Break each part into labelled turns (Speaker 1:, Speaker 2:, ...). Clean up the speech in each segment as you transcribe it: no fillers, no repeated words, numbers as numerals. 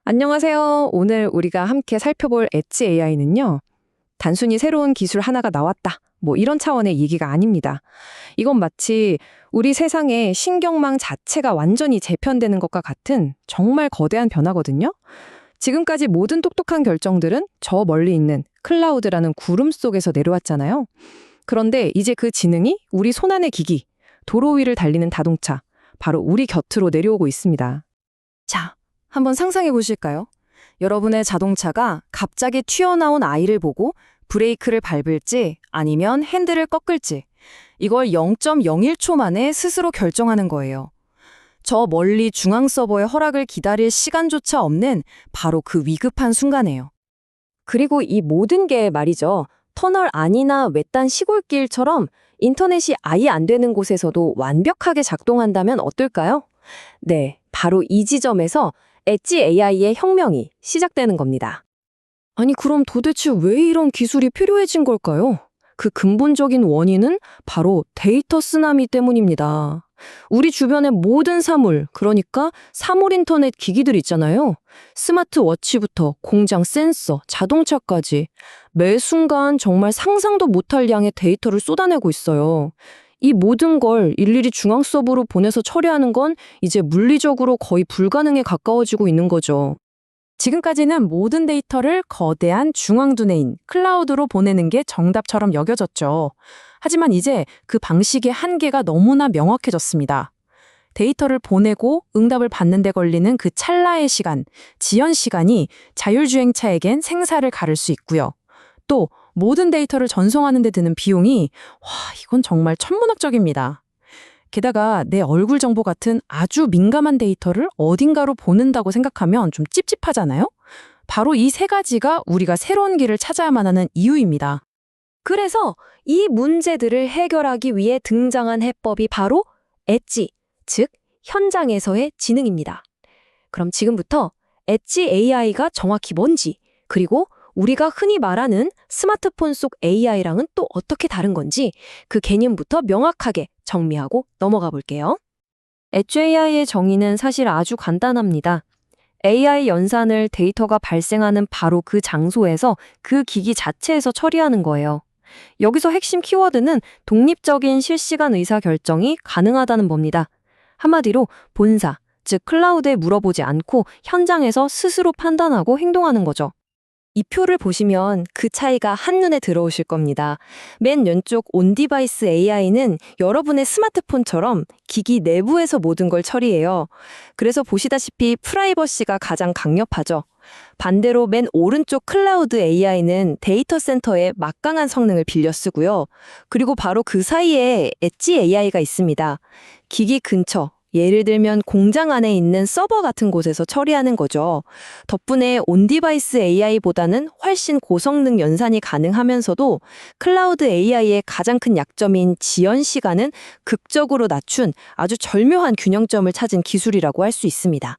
Speaker 1: 안녕하세요. 오늘 우리가 함께 살펴볼 엣지 AI는요. 단순히 새로운 기술 하나가 나왔다. 뭐 이런 차원의 얘기가 아닙니다. 이건 마치 우리 세상의 신경망 자체가 완전히 재편되는 것과 같은 정말 거대한 변화거든요. 지금까지 모든 똑똑한 결정들은 저 멀리 있는 클라우드라는 구름 속에서 내려왔잖아요. 그런데 이제 그 지능이 우리 손안의 기기, 도로 위를 달리는 자동차, 바로 우리 곁으로 내려오고 있습니다. 자, 한번 상상해 보실까요? 여러분의 자동차가 갑자기 튀어나온 아이를 보고 브레이크를 밟을지 아니면 핸들을 꺾을지 이걸 0.01초 만에 스스로 결정하는 거예요. 저 멀리 중앙 서버의 허락을 기다릴 시간조차 없는 바로 그 위급한 순간이에요. 그리고 이 모든 게 말이죠. 터널 안이나 외딴 시골길처럼 인터넷이 아예 안 되는 곳에서도 완벽하게 작동한다면 어떨까요? 네, 바로 이 지점에서 엣지 AI의 혁명이 시작되는 겁니다. 아니, 그럼 도대체 왜 이런 기술이 필요해진 걸까요? 그 근본적인 원인은 바로 데이터 쓰나미 때문입니다. 우리 주변의 모든 사물, 그러니까 사물 인터넷 기기들 있잖아요. 스마트워치부터 공장 센서, 자동차까지 매 순간 정말 상상도 못할 양의 데이터를 쏟아내고 있어요. 이 모든 걸 일일이 중앙 서버로 보내서 처리하는 건 이제 물리적으로 거의 불가능에 가까워지고 있는 거죠. 지금까지는 모든 데이터를 거대한 중앙두뇌인 클라우드로 보내는 게 정답처럼 여겨졌죠. 하지만 이제 그 방식의 한계가 너무나 명확해졌습니다. 데이터를 보내고 응답을 받는 데 걸리는 그 찰나의 시간, 지연 시간이 자율주행차에겐 생사를 가를 수 있고요. 또 모든 데이터를 전송하는 데 드는 비용이 이건 정말 천문학적입니다. 게다가 내 얼굴 정보 같은 아주 민감한 데이터를 어딘가로 보낸다고 생각하면 좀 찝찝하잖아요? 바로 이 세 가지가 우리가 새로운 길을 찾아야만 하는 이유입니다. 그래서 이 문제들을 해결하기 위해 등장한 해법이 바로 엣지, 즉 현장에서의 지능입니다. 그럼 지금부터 엣지 AI가 정확히 뭔지, 그리고 우리가 흔히 말하는 스마트폰 속 AI랑은 또 어떻게 다른 건지 그 개념부터 명확하게 정리하고 넘어가 볼게요. 엣지 AI의 정의는 사실 아주 간단합니다. AI 연산을 데이터가 발생하는 바로 그 장소에서 그 기기 자체에서 처리하는 거예요. 여기서 핵심 키워드는 독립적인 실시간 의사결정이 가능하다는 겁니다. 한마디로 본사, 즉 클라우드에 물어보지 않고 현장에서 스스로 판단하고 행동하는 거죠. 이 표를 보시면 그 차이가 한눈에 들어오실 겁니다. 맨 왼쪽 온디바이스 AI는 여러분의 스마트폰처럼 기기 내부에서 모든 걸 처리해요. 그래서 보시다시피 프라이버시가 가장 강력하죠. 반대로 맨 오른쪽 클라우드 AI는 데이터 센터의 막강한 성능을 빌려 쓰고요. 그리고 바로 그 사이에 엣지 AI가 있습니다. 기기 근처, 예를 들면 공장 안에 있는 서버 같은 곳에서 처리하는 거죠. 덕분에 온디바이스 AI보다는 훨씬 고성능 연산이 가능하면서도 클라우드 AI의 가장 큰 약점인 지연 시간은 극적으로 낮춘 아주 절묘한 균형점을 찾은 기술이라고 할 수 있습니다.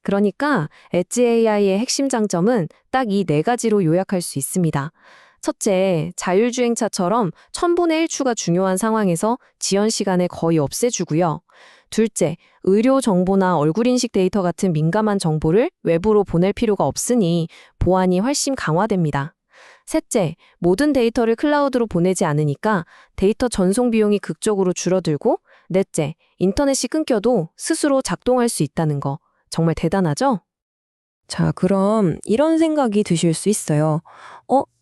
Speaker 1: 그러니까 엣지 AI의 핵심 장점은 딱 이 네 가지로 요약할 수 있습니다. 첫째, 자율주행차처럼 1000분의 1초가 중요한 상황에서 지연 시간을 거의 없애주고요. 둘째, 의료 정보나 얼굴 인식 데이터 같은 민감한 정보를 외부로 보낼 필요가 없으니 보안이 훨씬 강화됩니다. 셋째, 모든 데이터를 클라우드로 보내지 않으니까 데이터 전송 비용이 극적으로 줄어들고, 넷째, 인터넷이 끊겨도 스스로 작동할 수 있다는 거. 정말 대단하죠? 자, 그럼 이런 생각이 드실 수 있어요.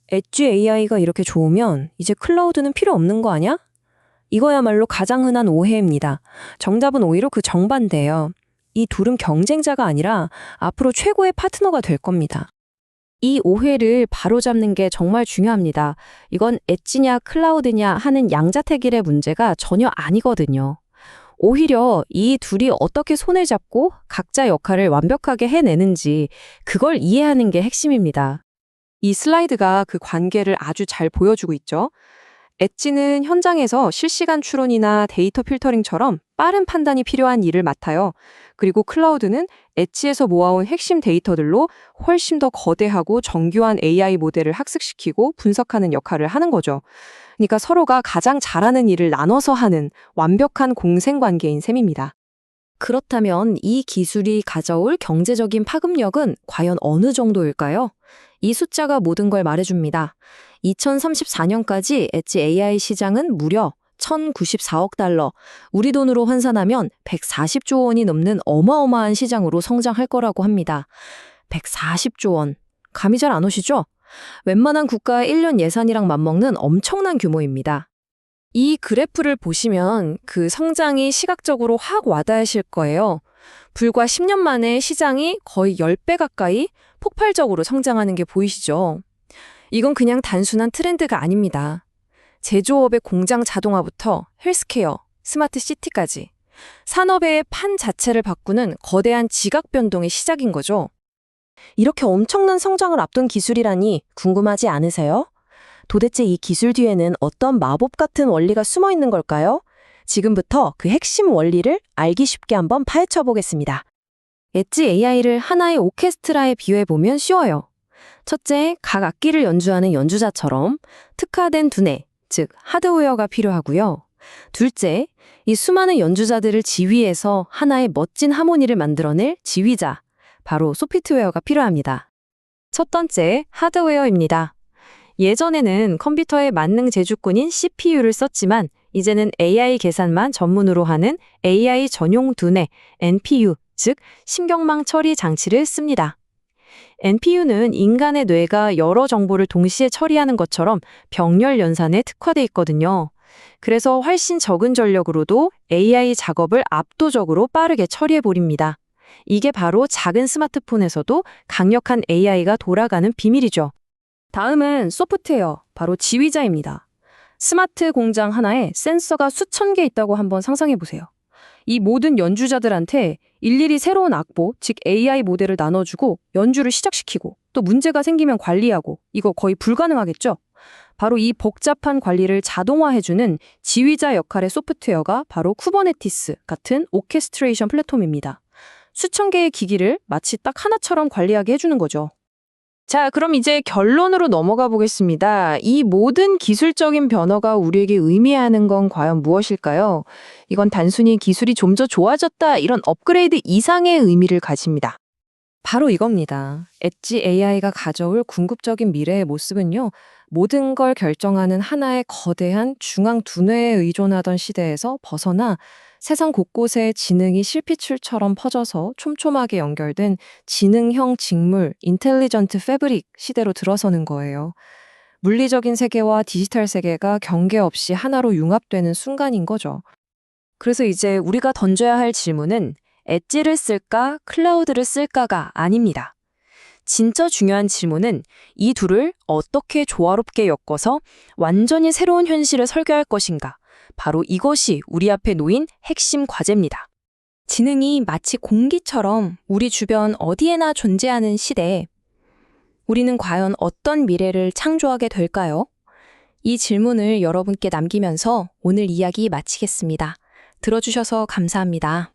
Speaker 1: 엣지 AI가 이렇게 좋으면 이제 클라우드는 필요 없는 거 아니야? 이거야말로 가장 흔한 오해입니다. 정답은 오히려 그 정반대예요. 이 둘은 경쟁자가 아니라 앞으로 최고의 파트너가 될 겁니다. 이 오해를 바로잡는 게 정말 중요합니다. 이건 엣지냐 클라우드냐 하는 양자택일의 문제가 전혀 아니거든요. 오히려 이 둘이 어떻게 손을 잡고 각자 역할을 완벽하게 해내는지 그걸 이해하는 게 핵심입니다. 이 슬라이드가 그 관계를 아주 잘 보여주고 있죠. 엣지는 현장에서 실시간 추론이나 데이터 필터링처럼 빠른 판단이 필요한 일을 맡아요. 그리고 클라우드는 엣지에서 모아온 핵심 데이터들로 훨씬 더 거대하고 정교한 AI 모델을 학습시키고 분석하는 역할을 하는 거죠. 그러니까 서로가 가장 잘하는 일을 나눠서 하는 완벽한 공생 관계인 셈입니다.
Speaker 2: 그렇다면 이 기술이 가져올 경제적인 파급력은 과연 어느 정도일까요? 이 숫자가 모든 걸 말해줍니다. 2034년까지 엣지 AI 시장은 무려 1,094억 달러, 우리 돈으로 환산하면 140조 원이 넘는 어마어마한 시장으로 성장할 거라고 합니다. 140조 원. 감이 잘 안 오시죠? 웬만한 국가의 1년 예산이랑 맞먹는 엄청난 규모입니다. 이 그래프를 보시면 그 성장이 시각적으로 확 와닿으실 거예요. 불과 10년 만에 시장이 거의 10배 가까이 폭발적으로 성장하는 게 보이시죠? 이건 그냥 단순한 트렌드가 아닙니다. 제조업의 공장 자동화부터 헬스케어, 스마트 시티까지 산업의 판 자체를 바꾸는 거대한 지각 변동의 시작인 거죠.
Speaker 3: 이렇게 엄청난 성장을 앞둔 기술이라니 궁금하지 않으세요? 도대체 이 기술 뒤에는 어떤 마법 같은 원리가 숨어 있는 걸까요? 지금부터 그 핵심 원리를 알기 쉽게 한번 파헤쳐 보겠습니다.
Speaker 2: 엣지 AI를 하나의 오케스트라에 비유해보면 쉬워요. 첫째, 각 악기를 연주하는 연주자처럼 특화된 두뇌, 즉 하드웨어가 필요하고요. 둘째, 이 수많은 연주자들을 지휘해서 하나의 멋진 하모니를 만들어낼 지휘자, 바로 소프트웨어가 필요합니다. 첫 번째, 하드웨어입니다. 예전에는 컴퓨터의 만능 제주꾼인 CPU를 썼지만 이제는 AI 계산만 전문으로 하는 AI 전용 두뇌, NPU, 즉 신경망 처리 장치를 씁니다. NPU는 인간의 뇌가 여러 정보를 동시에 처리하는 것처럼 병렬 연산에 특화돼 있거든요. 그래서 훨씬 적은 전력으로도 AI 작업을 압도적으로 빠르게 처리해버립니다. 이게 바로 작은 스마트폰에서도 강력한 AI가 돌아가는 비밀이죠. 다음은 소프트웨어, 바로 지휘자입니다. 스마트 공장 하나에 센서가 수천 개 있다고 한번 상상해 보세요. 이 모든 연주자들한테 일일이 새로운 악보, 즉 AI 모델을 나눠주고 연주를 시작시키고 또 문제가 생기면 관리하고, 이거 거의 불가능하겠죠? 바로 이 복잡한 관리를 자동화해주는 지휘자 역할의 소프트웨어가 바로 쿠버네티스 같은 오케스트레이션 플랫폼입니다. 수천 개의 기기를 마치 딱 하나처럼 관리하게 해주는 거죠. 자, 그럼 이제 결론으로 넘어가 보겠습니다. 이 모든 기술적인 변화가 우리에게 의미하는 건 과연 무엇일까요? 이건 단순히 기술이 좀 더 좋아졌다, 이런 업그레이드 이상의 의미를 가집니다. 바로 이겁니다. 엣지 AI가 가져올 궁극적인 미래의 모습은요, 모든 걸 결정하는 하나의 거대한 중앙 두뇌에 의존하던 시대에서 벗어나 세상 곳곳에 지능이 실핏줄처럼 퍼져서 촘촘하게 연결된 지능형 직물, 인텔리전트 패브릭 시대로 들어서는 거예요. 물리적인 세계와 디지털 세계가 경계 없이 하나로 융합되는 순간인 거죠. 그래서 이제 우리가 던져야 할 질문은 엣지를 쓸까, 클라우드를 쓸까가 아닙니다. 진짜 중요한 질문은 이 둘을 어떻게 조화롭게 엮어서 완전히 새로운 현실을 설계할 것인가. 바로 이것이 우리 앞에 놓인 핵심 과제입니다. 지능이 마치 공기처럼 우리 주변 어디에나 존재하는 시대에 우리는 과연 어떤 미래를 창조하게 될까요? 이 질문을 여러분께 남기면서 오늘 이야기 마치겠습니다. 들어주셔서 감사합니다.